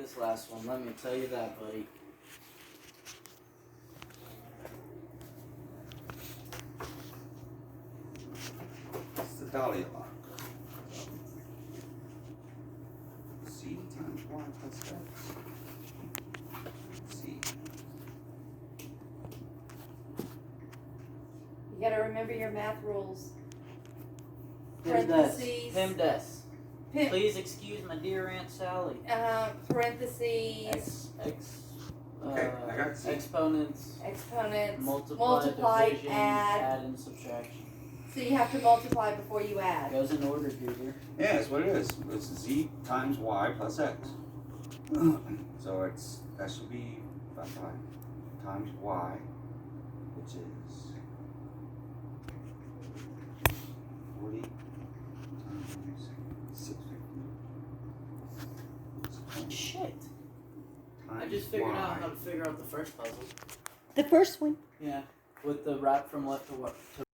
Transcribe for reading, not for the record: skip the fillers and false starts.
this last one, let me tell you that, buddy. It's the Dahlia lock. C times Y plus X. C. You gotta remember your math rules. Parentheses. PEMDAS. Pim- Please excuse my dear Aunt Sally. Parentheses. Okay, I got C. Exponents. Multiply, division, add, and subtraction. So you have to multiply before you add. Goes in order, Goober. Yeah, that's what it is. It's Z times Y plus X. So that should be 5 times Y, which is 40 times 650. Shit. I just figured out how to figure out the first puzzle. The first one. Yeah, with the right from left to